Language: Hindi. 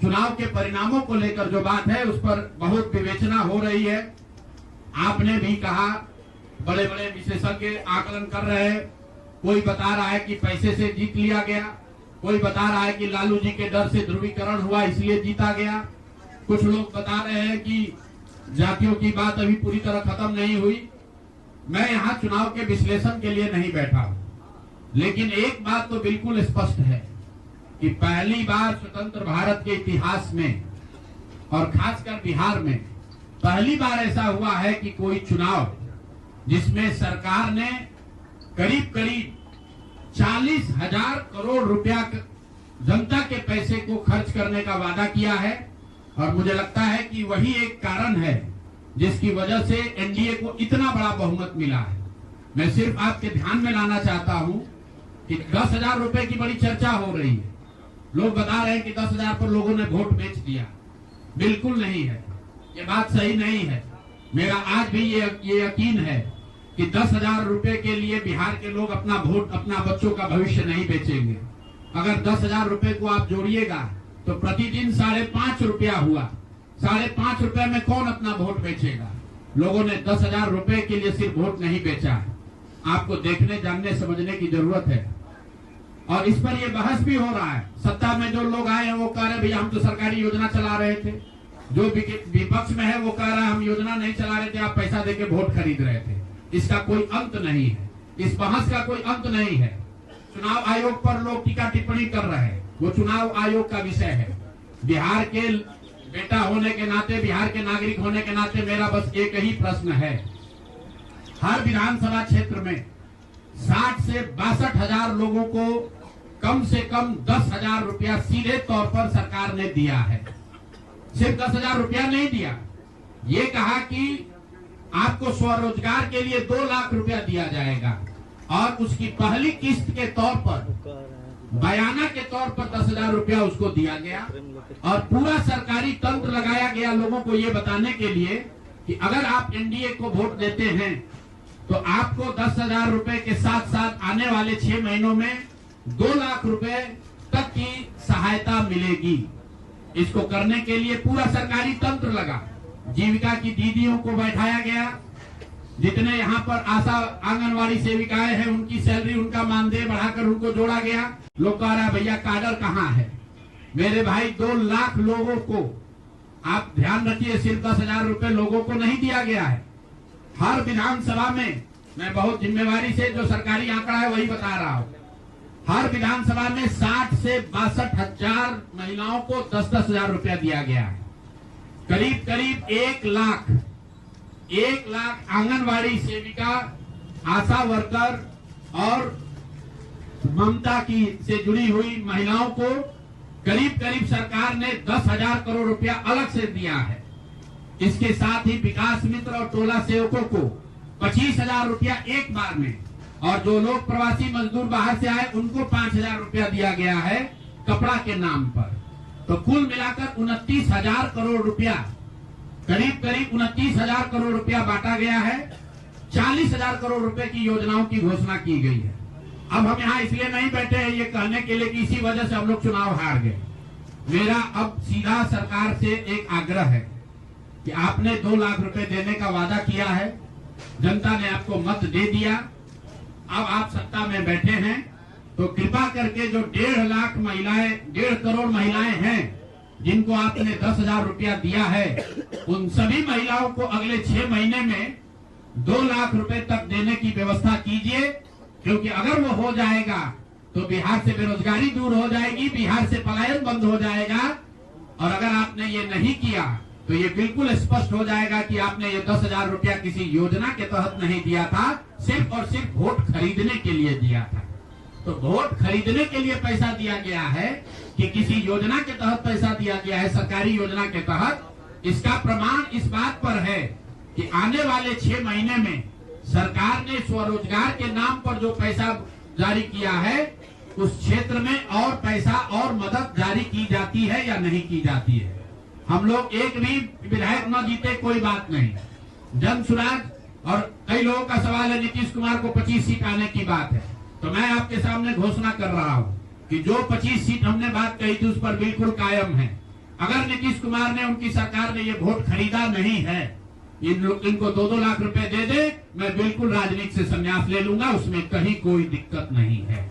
चुनाव के परिणामों को लेकर जो बात है उस पर बहुत विवेचना हो रही है। आपने भी कहा, बड़े बड़े विशेषज्ञ आकलन कर रहे हैं। कोई बता रहा है कि पैसे से जीत लिया गया, कोई बता रहा है कि लालू जी के डर से ध्रुवीकरण हुआ इसलिए जीता गया, कुछ लोग बता रहे हैं कि जातियों की बात अभी पूरी तरह खत्म नहीं हुई। मैं यहाँ चुनाव के विश्लेषण के लिए नहीं बैठा हूँ, लेकिन एक बात तो बिल्कुल स्पष्ट है कि पहली बार स्वतंत्र भारत के इतिहास में और खासकर बिहार में पहली बार ऐसा हुआ है कि कोई चुनाव जिसमें सरकार ने करीब करीब 40,000 करोड़ रुपया जनता के पैसे को खर्च करने का वादा किया है। और मुझे लगता है कि वही एक कारण है जिसकी वजह से एनडीए को इतना बड़ा बहुमत मिला है। मैं सिर्फ आपके ध्यान में लाना चाहता हूं कि 10,000 रुपए की बड़ी चर्चा हो रही है। लोग बता रहे हैं कि 10,000 पर लोगों ने वोट बेच दिया। बिल्कुल नहीं है, ये बात सही नहीं है। मेरा आज भी ये यकीन है कि 10,000 रुपए के लिए बिहार के लोग अपना वोट, अपना बच्चों का भविष्य नहीं बेचेंगे। अगर 10,000 रुपए को आप जोड़िएगा तो प्रतिदिन 5.5 रुपया हुआ। 5.5 रुपए में कौन अपना वोट बेचेगा? लोगों ने 10,000 रुपए के लिए सिर्फ वोट नहीं बेचा है। आपको देखने, जानने, समझने की जरूरत है। और इस पर ये बहस भी हो रहा है। सत्ता में जो लोग आए हैं वो कह रहे भैया हम तो सरकारी योजना चला रहे थे। जो विपक्ष में है वो कह रहा है हम योजना नहीं चला रहे थे, आप पैसा देके वोट खरीद रहे थे। इसका कोई अंत नहीं है, इस बहस का कोई अंत नहीं है। चुनाव आयोग पर लोग टीका टिप्पणी कर रहे हैं, वो चुनाव आयोग का विषय है। बिहार के बेटा होने के नाते, बिहार के नागरिक होने के नाते मेरा बस एक ही प्रश्न है। हर विधानसभा क्षेत्र में 60 से 62,000 लोगों को कम से कम 10,000 रुपया सीधे तौर पर सरकार ने दिया है। सिर्फ 10,000 रुपया नहीं दिया, ये कहा कि आपको स्वरोजगार के लिए 2 लाख रुपया दिया जाएगा और उसकी पहली किस्त के तौर पर, बयाना के तौर पर 10,000 रुपया उसको दिया गया। और पूरा सरकारी तंत्र लगाया गया लोगों को ये बताने के लिए कि अगर आप एनडीए को वोट देते हैं तो आपको 10,000 रुपए के साथ साथ आने वाले 6 महीनों में 2 लाख रुपए तक की सहायता मिलेगी। इसको करने के लिए पूरा सरकारी तंत्र लगा। जीविका की दीदियों को बैठाया गया। जितने यहाँ पर आशा आंगनवाड़ी सेविकाएं हैं उनकी सैलरी, उनका मानदेय बढ़ाकर उनको जोड़ा गया। लोग कह रहा है भैया काडर कहाँ है? मेरे भाई 2 लाख लोगों को, आप ध्यान रखिए, सिर्फ 10,000 रुपए लोगों को नहीं दिया गया है। हर विधानसभा में, मैं बहुत जिम्मेवारी से जो सरकारी आंकड़ा है वही बता रहा हूँ, हर विधानसभा में 60 से 62,000 महिलाओं को 10,000 रुपया दिया गया है। करीब करीब 1 लाख आंगनवाड़ी सेविका, आशा वर्कर और ममता की से जुड़ी हुई महिलाओं को करीब करीब सरकार ने 10,000 करोड़ रुपया अलग से दिया है। इसके साथ ही विकास मित्र और टोला सेवकों को 25,000 रुपया एक बार में, और जो लोग प्रवासी मजदूर बाहर से आए उनको 5,000 रुपया दिया गया है कपड़ा के नाम पर। तो कुल मिलाकर 29,000 करोड़ रुपया, करीब करीब 29,000 करोड़ रुपया बांटा गया है। 40,000 करोड़ रुपए की योजनाओं की घोषणा की गई है। अब हम यहाँ इसलिए नहीं बैठे हैं ये कहने के लिए कि इसी वजह से हम लोग चुनाव हार गए। मेरा अब सीधा सरकार से एक आग्रह है कि आपने 2 लाख रुपए देने का वादा किया है, जनता ने आपको मत दे दिया, अब आप सत्ता में बैठे हैं, तो कृपा करके जो 1.5 लाख महिलाएं, 1.5 करोड़ महिलाएं हैं जिनको आपने 10,000 रुपया दिया है, उन सभी महिलाओं को अगले 6 महीने में 2 लाख रुपए तक देने की व्यवस्था कीजिए। क्योंकि अगर वो हो जाएगा तो बिहार से बेरोजगारी दूर हो जाएगी, बिहार से पलायन बंद हो जाएगा। और अगर आपने ये नहीं किया तो ये बिल्कुल स्पष्ट हो जाएगा कि आपने ये 10,000 रुपया किसी योजना के तहत नहीं दिया था, सिर्फ और सिर्फ वोट खरीदने के लिए दिया था। तो वोट खरीदने के लिए पैसा दिया गया है कि किसी योजना के तहत पैसा दिया गया है, सरकारी योजना के तहत। इसका प्रमाण इस बात पर है कि आने वाले 6 महीने में सरकार ने स्वरोजगार के नाम पर जो पैसा जारी किया है, उस क्षेत्र में और पैसा और मदद जारी की जाती है या नहीं की जाती है। हम लोग एक भी विधायक न जीते कोई बात नहीं, जन सुराज। और कई लोगों का सवाल है नीतीश कुमार को 25 सीट आने की बात है, तो मैं आपके सामने घोषणा कर रहा हूं कि जो 25 सीट हमने बात कही थी उस पर बिल्कुल कायम है। अगर नीतीश कुमार ने, उनकी सरकार ने ये वोट खरीदा नहीं है, इनको 2-2 लाख रुपए दे दे, मैं बिल्कुल राजनीति से संन्यास ले लूंगा, उसमें कहीं कोई दिक्कत नहीं है।